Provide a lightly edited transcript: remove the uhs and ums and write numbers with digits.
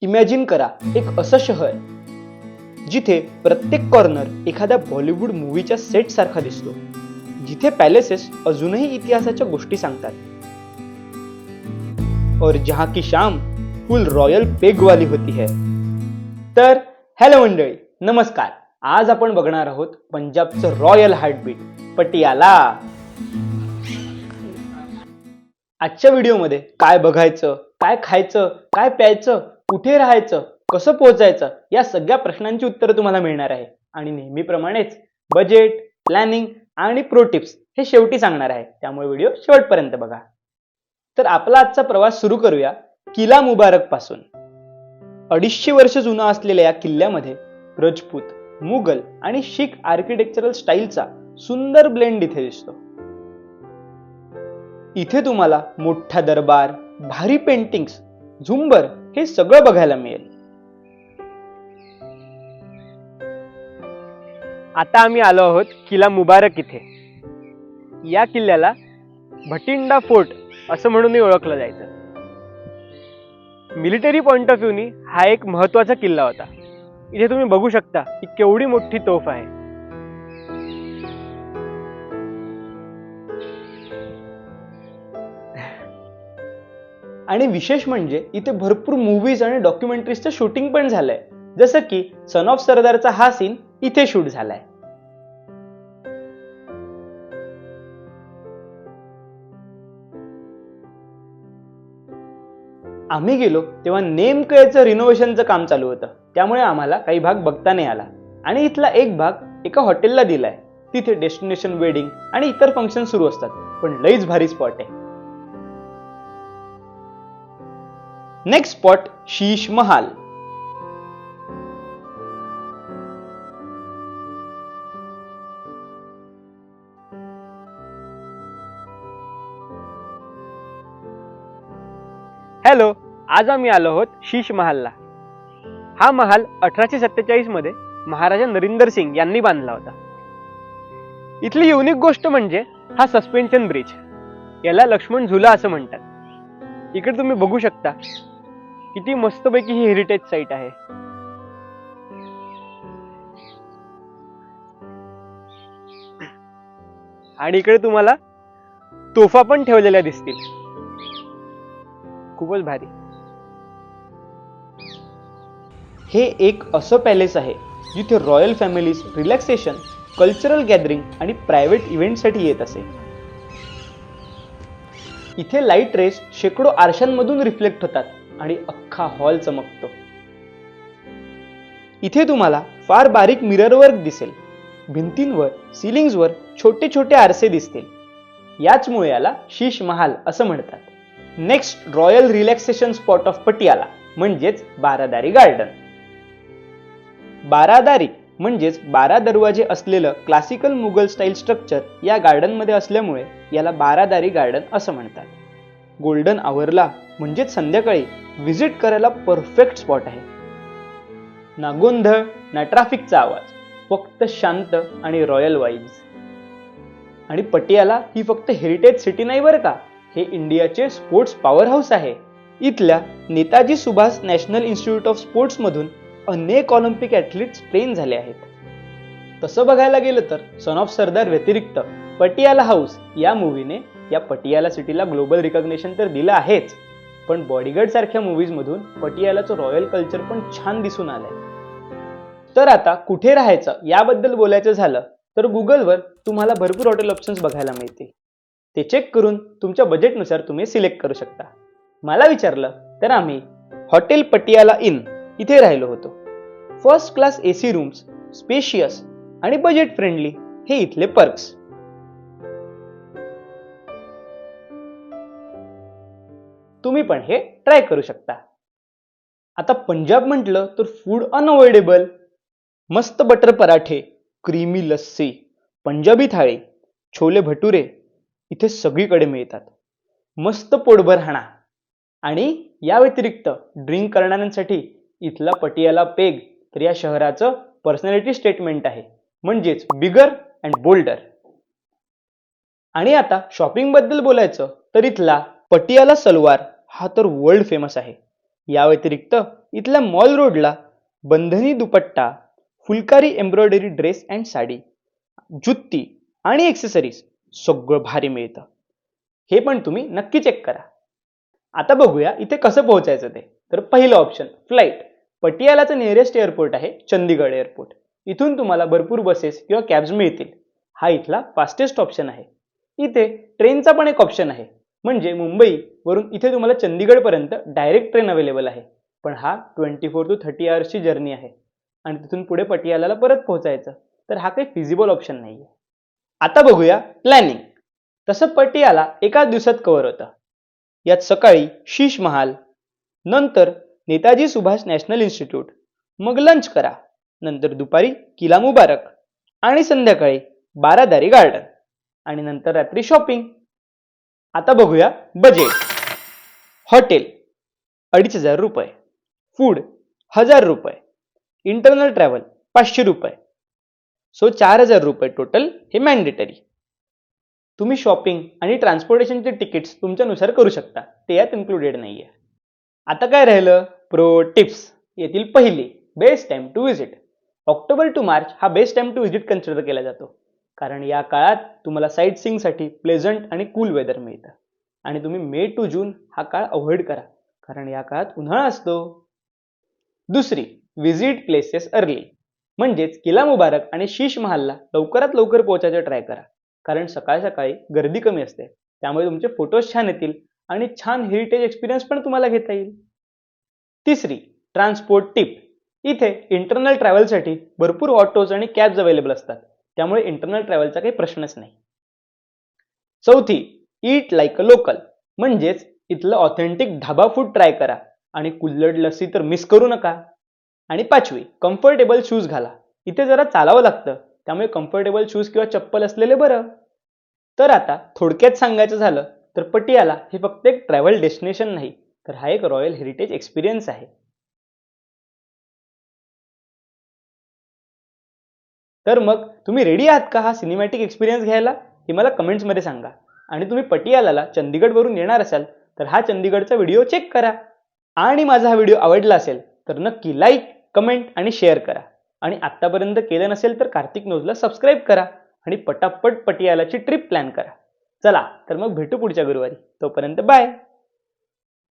Imagine करा एक असं शहर जिथे प्रत्येक कॉर्नर एखाद्या बॉलिवूड मूवीच्या सेट सारखा दिसतो, जिथे पॅलेसेस अजूनही इतिहासाच्या गोष्टी सांगतात, और जहां की शाम फुल रॉयल पेग वाली होती है. तर हॅलो मंडळी, नमस्कार. आज आपण बघणार आहोत पंजाबचं रॉयल हार्टबीट पटियाला. आजच्या व्हिडिओमध्ये काय बघायचं, काय खायचं, काय प्यायचं, कुठे राहायचं, कसं पोहोचायचं, या सगळ्या प्रश्नांची उत्तरं तुम्हाला मिळणार आहे. आणि नेहमीप्रमाणेच बजेट, प्लॅनिंग आणि प्रो टिप्स हे शेवटी सांगणार आहे, त्यामुळे व्हिडिओ शेवटपर्यंत बघा. तर आपला आजचा प्रवास सुरू करूया किला मुबारक पासून. 250 वर्ष जुना असलेल्या या किल्ल्यामध्ये राजपूत, मुघल आणि शीख आर्किटेक्चरल स्टाईलचा सुंदर ब्लेंड इथे दिसतो. इथे तुम्हाला मोठा दरबार, भारी पेंटिंग्स, झुंबर हे सगळं बघायला मिळेल. आता आम्ही आलो आहोत किला मुबारक इथे. या किल्ल्याला भटिंडा फोर्ट असं म्हणूनही ओळखलं जायचं. मिलिटरी पॉइंट ऑफ व्ह्यूनी हा एक महत्वाचा किल्ला होता. इथे तुम्ही बघू शकता की केवढी मोठी तोफ आहे. आणि विशेष म्हणजे इथे भरपूर मूवीज आणि डॉक्युमेंटरीजचं शूटिंग पण झालंय, जसं की सन ऑफ सरदारचा हा सीन इथे शूट झालाय. आम्ही गेलो तेव्हा नेमकं याचं रिनोव्हेशनचं काम चालू होतं, त्यामुळे आम्हाला काही भाग बघता नाही आला. आणि इथला एक भाग एका हॉटेलला दिलाय. तिथे डेस्टिनेशन वेडिंग आणि इतर फंक्शन सुरू असतात, पण लईच भारी स्पॉट आहे. नेक्स्ट स्पॉट शीश महाल. हॅलो, आज आम्ही आलो आहोत शीश महालला. हा महाल 1847 मध्ये महाराजा नरिंदर सिंग यांनी बांधला होता. इथली युनिक गोष्ट म्हणजे हा सस्पेन्शन ब्रिज. याला लक्ष्मण झुला असं म्हणतात. इकडे तुम्ही बघू शकता किती मस्तपैकी ही हेरिटेज साईट आहे. आणि इकडे तुम्हाला तोफा पण ठेवलेल्या दिसतील. खूपच भारी. हे एक असं पॅलेस आहे जिथे royal families relaxation, cultural gathering आणि प्रायव्हेट इव्हेंटसाठी येत असे. इथे लाईट रेस शेकडो आरशांमधून रिफ्लेक्ट होतात आणि अख्खा हॉल चमकतो. इथे तुम्हाला फार बारीक मिरर वर्क दिसेल. भिंतींवर, सिलिंग्सवर छोटे छोटे आरसे दिसतील. याचमुळे याला शीश महाल असं म्हणतात. Next royal relaxation spot of Patiala म्हणजेच बारादारी गार्डन. बारादारी म्हणजेच 12 दरवाजे असलेलं क्लासिकल मुघल स्टाईल स्ट्रक्चर या गार्डन मध्ये असल्यामुळे याला बारादारी गार्डन असं म्हणतात. गोल्डन आवरला म्हणजेच संध्याकाळी व्हिजिट करायला परफेक्ट स्पॉट आहे. ना गोंधळ, ना ट्रॅफिकचा आवाज, फक्त शांत आणि रॉयल वाईब्स. आणि पटियाला ही फक्त हेरिटेज सिटी नाही बरं का, हे इंडियाचे स्पोर्ट्स पॉवर हाऊस आहे. इथल्या Netaji Subhash national institute of sports मधून अनेक ऑलिम्पिक ॲथलीट्स ट्रेन झाले आहेत. तसं बघायला गेलं तर सन ऑफ सरदार व्यतिरिक्त पटियाला हाऊस या मूवीने या पटियाला सिटीला ग्लोबल रिकॉग्निशन तर दिलं आहेच, पण बॉडीगार्ड सारख्या मूवीज मधून पटियालाचं रॉयल कल्चर पण छान दिसून आलंय. तर आता कुठे राहायचं याबद्दल बोलायचं झालं तर गुगलवर तुम्हाला भरपूर हॉटेल ऑप्शन्स बघायला मिळतील. ते चेक करून तुमच्या बजेटनुसार तुम्ही सिलेक्ट करू शकता. मला विचारलं तर आम्ही हॉटेल पटियाला इन इथे राहिलो होतो. First class AC rooms, spacious आणि बजेट फ्रेंडली हे इथले पर्क्स. तुम्ही पण हे ट्राय करू शकता. आता पंजाब म्हटलं तर फूड अनअवॉइडेबल. मस्त बटर पराठे, क्रीमी लस्सी, पंजाबी थाळी, छोले भटुरे इथे सगळीकडे मिळतात. मस्त पोटभर हाणा. आणि या व्यतिरिक्त ड्रिंक करणाऱ्यांसाठी इथला पटियाला पेग तर या शहराचं पर्सनॅलिटी स्टेटमेंट आहे, म्हणजेच बिगर अँड बोल्डर. आणि आता शॉपिंग बद्दल बोलायचं तर इथला पटियाला सलवार हा तर वर्ल्ड फेमस आहे. या व्यतिरिक्त इथल्या मॉल रोडला bandhani dupatta, phulkari embroidery dress and sari, jutti आणि एक्सेसरीज सगळं भारी मिळतं. हे पण तुम्ही नक्की चेक करा. आता बघूया इथे कसं पोहोचायचं ते. तर पहिलं ऑप्शन फ्लाईट. पटियालाचं नियरेस्ट एअरपोर्ट आहे चंदीगड एअरपोर्ट. इथून तुम्हाला भरपूर बसेस किंवा कॅब्स मिळतील. हा इथला फास्टेस्ट ऑप्शन आहे. इथे ट्रेनचा पण एक ऑप्शन आहे, म्हणजे मुंबई वरून इथे तुम्हाला चंदीगडपर्यंत डायरेक्ट ट्रेन अवेलेबल आहे. पण हा 24 to 30 आवर्सची जर्नी आहे आणि तिथून पुढे पटियालाला परत पोहोचायचं, तर हा काही फिजिबल ऑप्शन नाहीये. आता बघूया प्लॅनिंग. तसं पटियाला एका दिवसात कव्हर होतं. यात सकाळी शीश महाल, नंतर नेताजी सुभाष नॅशनल इन्स्टिट्यूट, मग लंच करा, नंतर दुपारी किला मुबारक आणि संध्याकाळी बारादारी गार्डन आणि नंतर रात्री शॉपिंग. आता बघूया बजेट. हॉटेल 2,500 रुपये, फूड 1,000 रुपये, इंटरनल ट्रॅव्हल 500 रुपये. सो 4,000 रुपये टोटल हे मॅन्डेटरी. तुम्ही शॉपिंग आणि ट्रान्सपोर्टेशनचे तिकीट्स तुमच्यानुसार करू शकता, ते यात इन्क्लुडेड नाहीये. आता काय राहिलं प्रो टिप्स. येथील पहिली best time to visit. October to March हा best time to visit consider केला जातो, कारण या काळात तुम्हाला साईट सीइंगसाठी प्लेझंट आणि कूल वेदर मिळतं. आणि तुम्ही मे टू जून हा काळ अवॉइड करा, कारण या काळात उन्हाळा असतो. दुसरी विजिट प्लेसेस अर्ली, म्हणजेच किला मुबारक आणि शीश महालला लवकरात लवकर पोहोचायचं ट्राय करा, कारण सकाळ सकाळी गर्दी कमी असते. त्यामुळे तुमचे फोटोज छान येतील आणि छान हेरिटेज एक्सपिरियन्स पण तुम्हाला घेता येईल. तिसरी ट्रान्सपोर्ट टिप. इथे इंटरनल ट्रॅव्हलसाठी भरपूर ऑटोज आणि कॅब्स अवेलेबल असतात, त्यामुळे इंटरनल ट्रॅव्हलचा काही प्रश्नच नाही. चौथी ईट लाईक अ लोकल, म्हणजेच इथलं ऑथेंटिक ढाबा फूड ट्राय करा आणि कुल्हड लस्सी तर मिस करू नका. आणि पाचवी कम्फर्टेबल शूज घाला. इथे जरा चालावं लागतं, त्यामुळे कम्फर्टेबल शूज किंवा चप्पल असलेले बरं. तर आता थोडक्यात सांगायचं झालं तर पटियाला हे फक्त एक ट्रॅव्हल डेस्टिनेशन नाही, तर हा एक रॉयल हेरिटेज एक्सपिरियन्स आहे. तर मग तुम्ही रेडी आहात का हा सिनेमॅटिक एक्सपिरियन्स घ्यायला? हे मला कमेंट्समध्ये सांगा. आणि तुम्ही पटियालाला चंदीगडवरून येणार असाल तर हा चंदीगडचा व्हिडिओ चेक करा. आणि माझा हा व्हिडिओ आवडला असेल तर नक्की लाईक, कमेंट आणि शेअर करा. आणि आत्तापर्यंत केलं नसेल तर कार्तिक न्यूजला सबस्क्राईब करा आणि पटापट पटियालाची ट्रिप प्लॅन करा. चला तर मग भेटू पुढच्या गुरुवारी. तोपर्यंत बाय.